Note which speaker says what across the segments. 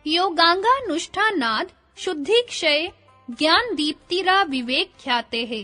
Speaker 1: योगांगानुष्ठानाद शुद्धि क्षय ज्ञान दीप्तिरा विवेक ख्याते है।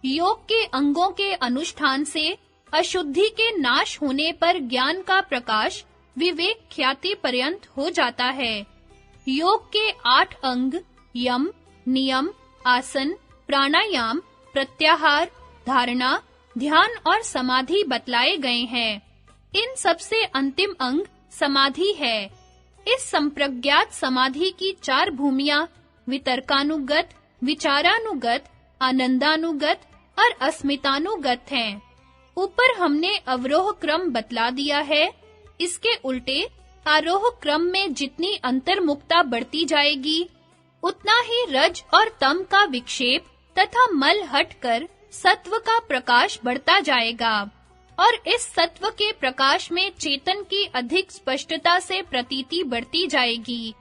Speaker 1: योग के अंगों के अनुष्ठान से अशुद्धि के नाश होने पर ज्ञान का प्रकाश विवेक ख्याति पर्यंत हो जाता है। योग के 8 अंग यम, नियम, आसन, प्राणायाम, प्रत्याहार, धारणा, ध्यान और समाधि बतलाए गए हैं। इन सबसे अंतिम अंग समाधि है। इस संप्रज्ञात समाधि की 4 भूमियां वितर्कानुगत, विचारानुगत, आनंदानुगत और अस्मितानुगत हैं। ऊपर हमने अवरोह क्रम बतला दिया है। इसके उल्टे आरोह क्रम में जितनी अंतर्मुखता बढ़ती जाएगी, उतना ही रज और तम का विक्षेप तथा मल हटकर सत्व का प्रकाश बढ़ता जाएगा और इस सत्व के प्रकाश में चेतन की अधिक स्पष्टता से प्रतीति बढ़ती जाएगी।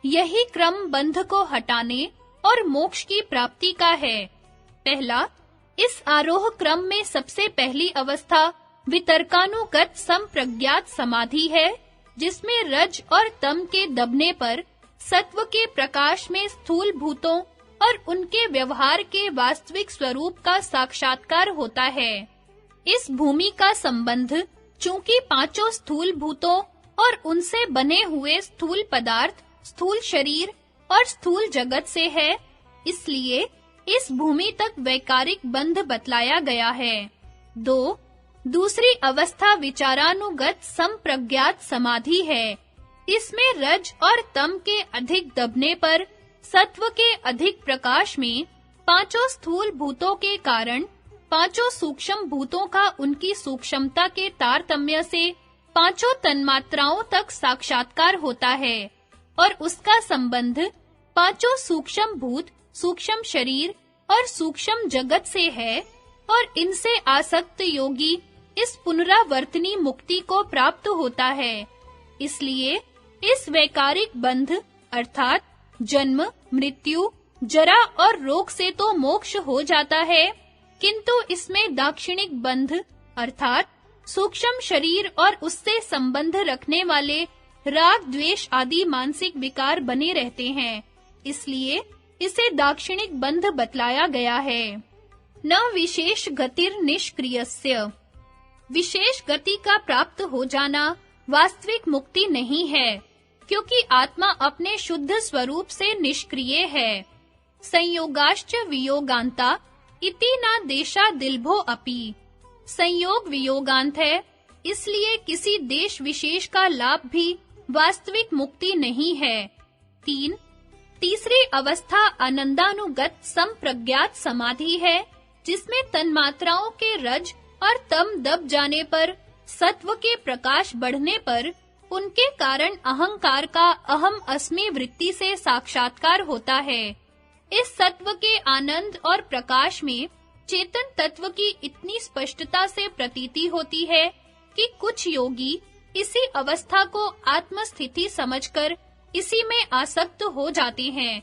Speaker 1: यही क्रम बंध को हटाने और मोक्ष की प्राप्ति का है। पहला, इस आरोह क्रम में सबसे पहली अवस्था वितर्कानुगत संप्रज्ञात समाधि है, जिसमें रज और तम के दबने पर सत्व के प्रकाश में स्थूल भूतों और उनके व्यवहार के वास्तविक स्वरूप का साक्षात्कार होता है। इस भूमि का संबंध चूंकि पांचों स्थूल भूतों और उनसे बने हुए स्थूल पदार्थ, स्थूल शरीर और स्थूल जगत से है, इसलिए इस भूमि तक वैकारिक बंध बतलाया गया है। 2. दूसरी अवस्था विचारानुगत संप्रज्ञात समाधि है। इसमें रज और तम के अधिक दबने पर सत्व के अधिक प्रकाश में पांचों स्थूल भूतों के कारण पांचों सूक्ष्म भूतों का उनकी सूक्ष्मता के तारतम्य से पांचों तन्मात्राओं तक साक्षात्कार होता है और उसका संबंध पांचों सूक्ष्म भूत, सूक्ष्म शरीर और सूक्ष्म जगत से है और इनसे आसक्त योगी इस पुनरावर्तनी मुक्ति को प्राप्त होता है। इसलिए इस वैकारिक बंध अर्थात जन्म, मृत्यु, जरा और रोग से तो मोक्ष हो जाता है, किंतु इसमें दाक्षिणिक बंध अर्थात सूक्ष्म शरीर और उससे संबंध रखने वाले राग, द्वेष आदि मानसिक विकार बने रहते हैं। इसलिए इसे दाक्षिणिक बंध बतलाया गया है। न विशेष गतिर निष्क्रियस्य, विशेष गति का प्राप्त हो जाना वास्तविक मुक्ति नहीं है, क्योंकि आत्मा अपने शुद्ध स्वरूप से निष्क्रिय है। संयोगाश्च वियोगांता इति न देशा दिलभो अपि, संयोग वियोगांत है, इसलिए किसी देश विशेष का लाभ भी वास्तविक मुक्ति नहीं है। 3. तीसरी अवस्था आनंदानुगत संप्रज्ञात समाधि है, जिसमें तन्मात्राओं के रज और तम दब जाने पर सत्व के प्रकाश बढ़ने पर उनके कारण अहंकार का अहम अस्मि वृत्ति से साक्षात्कार होता है। इस सत्व के आनंद और प्रकाश में चेतन तत्व की इतनी स्पष्टता से प्रतीति होती है कि कुछ योगी इसी अवस्था को आत्मस्थिति समझकर इसी में आसक्त हो जाते हैं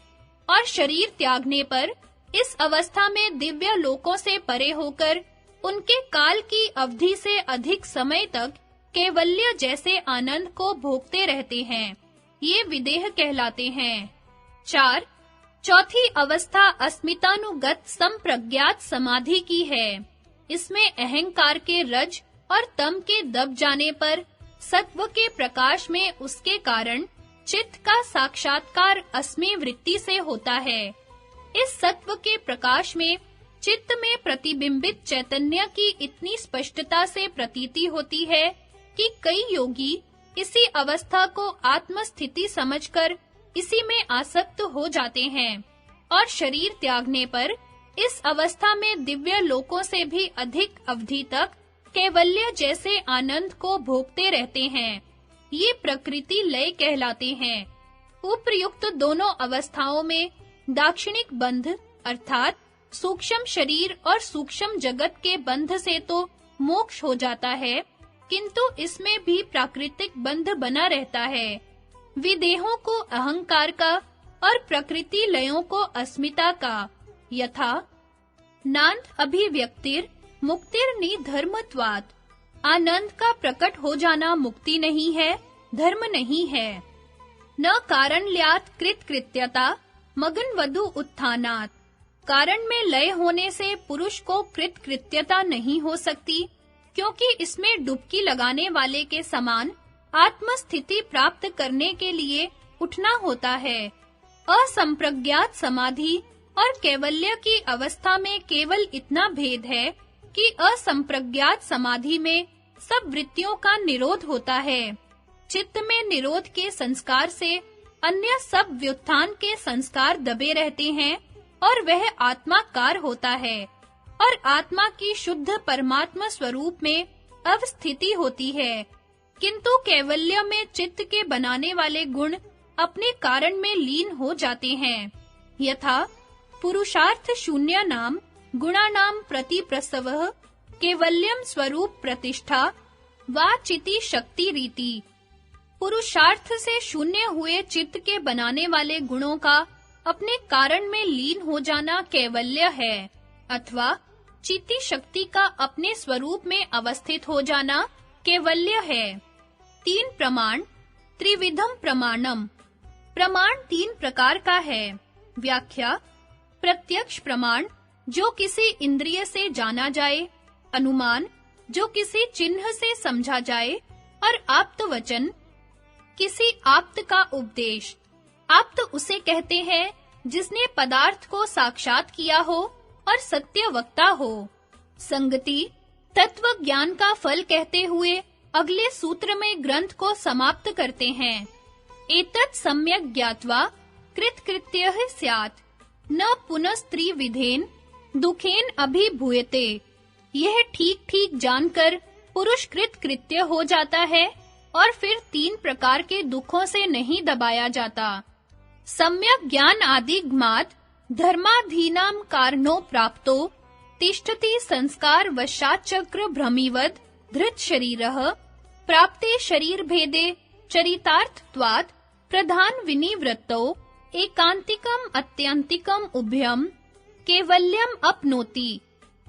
Speaker 1: और शरीर त्यागने पर इस अवस्था में दिव्य लोकों से परे होकर उनके काल की अवधि से अधिक समय तक कैवल्य जैसे आनंद को भोगते रहते हैं। ये विदेह कहलाते हैं। 4. चौथी अवस्था अस्मितानुगत संप्रज्ञात समाधि की है। इसमें अहंकार के रज और तम के दब जाने पर सत्व के प्रकाश में उसके कारण चित्त का साक्षात्कार अस्मि वृत्ति से होता है। इस सत्व के प्रकाश में चित्त में प्रतिबिंबित चैतन्य की इतनी स्पष्टता से प्रतीति होती है कि कई योगी इसी अवस्था को आत्मस्थिति समझकर इसी में आसक्त हो जाते हैं और शरीर त्यागने पर इस अवस्था में दिव्य लोकों से भी अधिक अवधि तक कैवल्य जैसे आनंद को भोगते रहते हैं। ये प्रकृति लय कहलाते हैं। उपर्युक्त दोनों अवस्थाओं में दाक्षिणिक बंध अर्थात सूक्ष्म शरीर और सूक्ष्म जगत के बंध से तो मोक्ष हो जाता है, किंतु इसमें भी प्राकृतिक बंध बना रहता है। विदेहों को अहंकार का और प्रकृति लयों को अस्मिता का। यथा नान्त अभिव्यक्तिर मुक्तिर न कारणल्यात् कृतकृत्यता मगनवधु उत्थानात्। कारण में लय होने से पुरुष को कृतकृत्यता नहीं हो सकती, क्योंकि इसमें डुबकी लगाने वाले के समान आत्मस्थिति प्राप्त करने के लिए उठना होता है। असंप्रज्ञात समाधि और कैवल्य की अवस्था में केवल इतना भेद है कि असंप्रज्ञात समाधि में सब वृत्तियों का निरोध होता है। चित्त में निरोध के संस्कार से अन्य सब व्युत्थान के संस्कार दबे रहते हैं और वह आत्माकार होता है और आत्मा की शुद्ध परमात्मा स्वरूप में अवस्थिति होती है। किंतु कैवल्य में चित्त के बनाने वाले गुण अपने कारण में लीन हो जाते हैं। यथा पुरुषार्थ शून्य नाम गुणानाम प्रतिप्रसवः कैवल्यम स्वरूप प्रतिष्ठा वा चिति शक्ति रीति। पुरुषार्थ से शून्य हुए चित्त के बनाने वाले गुणों का अपने कारण में लीन हो जाना कैवल्य है, अथवा चिति शक्ति का अपने स्वरूप में अवस्थित हो जाना कैवल्य है। तीन प्रमाण त्रिविधम प्रमाणम। प्रमाण तीन प्रकार का है। व्याख्या: प्रत्यक्ष प्रमाण जो किसी इंद्रिय से जाना जाए, अनुमान जो किसी चिन्ह से समझा जाए, और आप्त वचन किसी आप्त का उपदेश। आप्त उसे कहते हैं जिसने पदार्थ को साक्षात किया हो और सत्य वक्ता हो। संगति तत्व ज्ञान का फल कहते हुए अगले सूत्र में ग्रंथ को समाप्त करते हैं। एतत् सम्यक् ज्ञात्वा कृतकृत्यः स्यात् न पुनस्त्रिविधेन दुखेन अभिभूयते। यह ठीक-ठीक जानकर पुरुष कृतकृत्य हो जाता है और फिर तीन प्रकार के दुखों से नहीं दबाया जाता। सम्यक् ज्ञान आदिगमात् धर्माधीनां कारणो प्राप्तो तिष्ठति संस्कार वशाचक्र भ्रमिवद धृत शरीरः प्राप्ते शरीर भेदे चरितार्थत्वात् प्रधान विनिवृत्तो एकांतिकम अत्यंतिकम उभयम कैवल्यम अपनोति।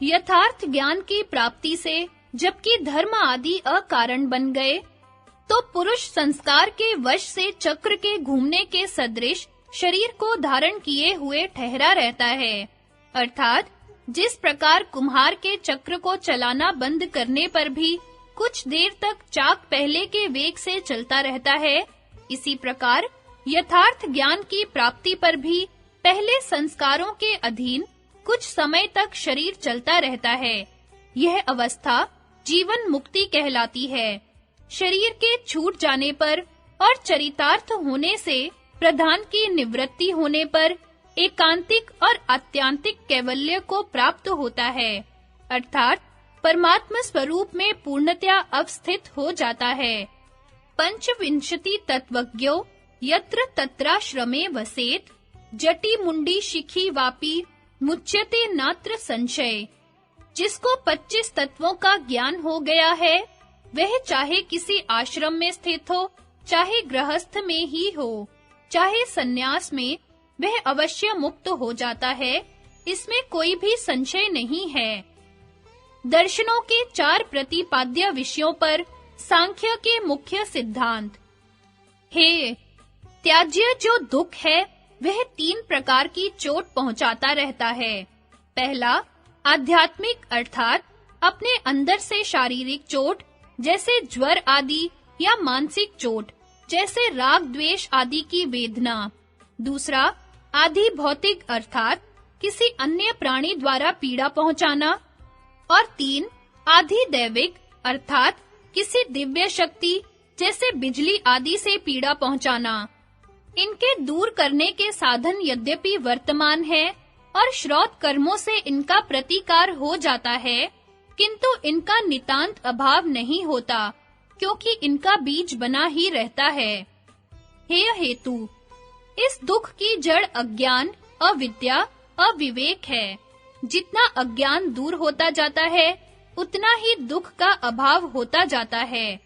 Speaker 1: यथार्थ ज्ञान की प्राप्ति से जबकि धर्म आदि अकारण बन गए, तो पुरुष संस्कार के वश से चक्र के घूमने के सदृश शरीर को धारण किए हुए ठहरा रहता है। अर्थात जिस प्रकार कुम्हार के चक्र को चलाना बंद करने पर भी कुछ देर तक चाक पहले के वेग से चलता रहता है, इसी प्रकार यथार्थ ज्ञान की प्राप्ति पर भी पहले संस्कारों के अधीन कुछ समय तक शरीर चलता रहता है। यह अवस्था जीवन मुक्ति कहलाती है। शरीर के छूट जाने पर और चरितार्थ होने से प्रधान की निवृत्ति होने पर एकांतिक और आत्यांतिक कैवल्य को प्राप्त होता है, अर्थात परमात्मा स्वरूप में पूर्णतया अवस्थित हो जाता है। पंचविंशति तत्वज्ञो यत्र तत्राश्रमे वसेत जटी मुंडी शिखी वापी मुच्यते नात्र संशय। जिसको 25 तत्वों का ज्ञान हो गया है, वह चाहे किसी आश्रम में स्थित हो, चाहे गृहस्थ में ही हो, चाहे सन्यास में, वह अवश्य मुक्त हो जाता है। इसमें कोई भी संशय नहीं है। दर्शनों के 4 प्रतिपाद्य विषयों पर सांख्य के मुख्य सिद्धांत। हे, त्याज्य जो दुख है, वह 3 प्रकार की चोट पहुंचाता रहता है। पहला, आध्यात्मिक अर्थात अपने अंदर से शारीरिक चोट, जैसे ज्वर आदि, या मानसिक चोट, जैसे राग द्वेष आदि की वेदना। दूसरा, आधि भौतिक अर्थात किसी अन्य प्राणी द्वारा पीड़ा पहुंचाना। और 3, आधि दैविक अर्थात किसी दिव्य शक्ति, जैसे बिजली आदि से पीड़ा पहुंचाना। इनके दूर करने के साधन यद्यपि वर्तमान है और श्रौत कर्मों से इनका प्रतिकार हो जाता है, किंतु इनका नितांत अभाव नहीं होता, क्योंकि इनका बीज बना ही रहता है। हे हेतु, इस दुख की जड़ अज्ञान, अविद्या, अविवेक है। जितना अज्ञान दूर होता जाता है, उतना ही दुख का अभाव होता जाता है।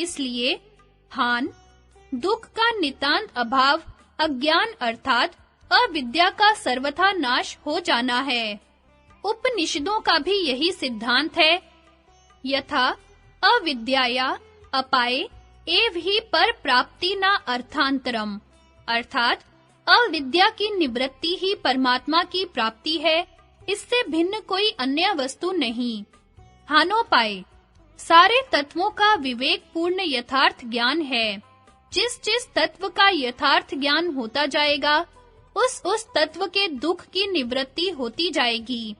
Speaker 1: इसलिए हान, दुख का नितांत अभाव अज्ञान अर्थात अविद्या का सर्वथा नाश हो जाना है। उपनिषदों का भी यही सिद्धांत है। यथा अविद्याया अपाये एव ही पर प्राप्ति न अर्थांतरम। अर्थात अविद्या की निवृत्ति ही परमात्मा की प्राप्ति है, इससे भिन्न कोई अन्य वस्तु नहीं। हानोपाय, सारे तत्वों का विवेक पूर्ण यथार्थ ज्ञान है। जिस तत्व का यथार्थ ज्ञान होता जाएगा, उस तत्व के दुख की निवृत्ति होती जाएगी।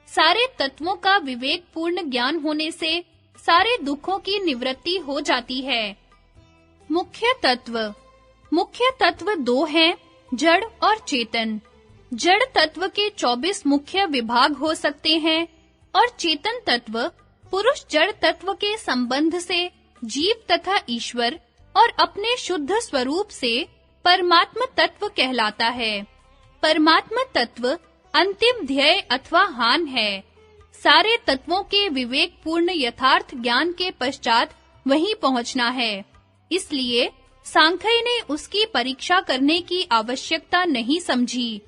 Speaker 1: सारे तत्वों का विवेक पूर्ण ज्ञान होने से सारे दुखों की निवृत्ति हो जाती है। मुख्य तत्व दो हैं, जड़ और चेतन। जड़ तत्व के 24 मुख्य विभाग हो सकते हैं और चेतन तत्व पुरुष जड़ तत्व के संबंध से जीव तथा ईश्वर और अपने शुद्ध स्वरूप से परमात्म तत्व कहलाता है। परमात्म तत्व अंतिम ध्येय अथवा हान है। सारे तत्वों के विवेक पूर्ण यथार्थ ज्ञान के पश्चात वहीं पहुंचना है। इसलिए सांख्य ने उसकी परीक्षा करने की आवश्यकता नहीं समझी।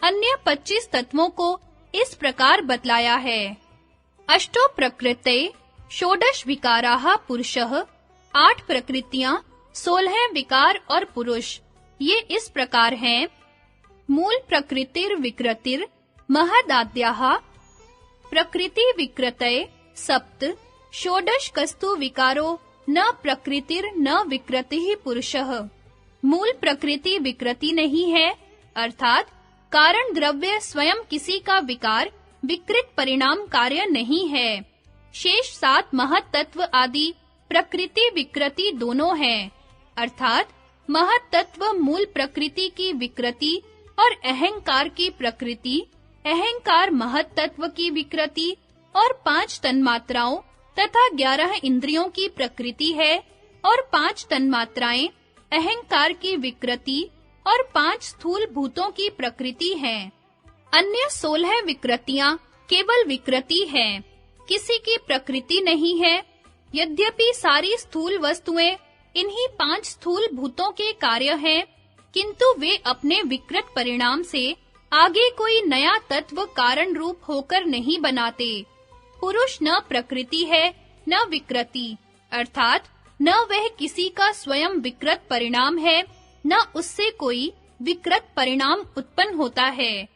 Speaker 1: अन्य 25 तत्वों को इस प्रकार बतलाया है। अष्टो प्रकृते षोडश विकाराः पुरुषः, 8 प्रकृतियां, 16 विकार और पुरुष। ये इस प्रकार हैं: मूल प्रकृतिर विकृतिर महदाद्याः, प्रकृति विकृतये सप्त, षोडश कस्तु विकारो न प्रकृतिर न विकृतिः पुरुषः। मूल प्रकृति विकृति नहीं है, अर्थात कारण द्रव्य स्वयं किसी का विकार विकृत परिणाम कार्य नहीं है। शेष 7 महत तत्व आदि प्रकृति विकृति दोनों हैं, अर्थात महत तत्व मूल प्रकृति की विकृति और अहंकार की प्रकृति, अहंकार महत तत्व की विकृति और 5 तन्मात्राओं तथा 11 इंद्रियों की प्रकृति है और 5 तन्मात्राएं अहंकार की विकृति और 5 स्थूल भूतों की प्रकृति हैं। अन्य 16 विकृतियां केवल विकृति हैं, किसी की प्रकृति नहीं है। यद्यपि सारी स्थूल वस्तुएं इन्हीं 5 स्थूल भूतों के कार्य हैं, किंतु वे अपने विकृत परिणाम से आगे कोई नया तत्व कारण रूप होकर नहीं बनाते। पुरुष न प्रकृति है न विकृति, अर्थात न वह किसी का स्वयं विकृत परिणाम है, न उससे कोई विकृत परिणाम उत्पन्न होता है।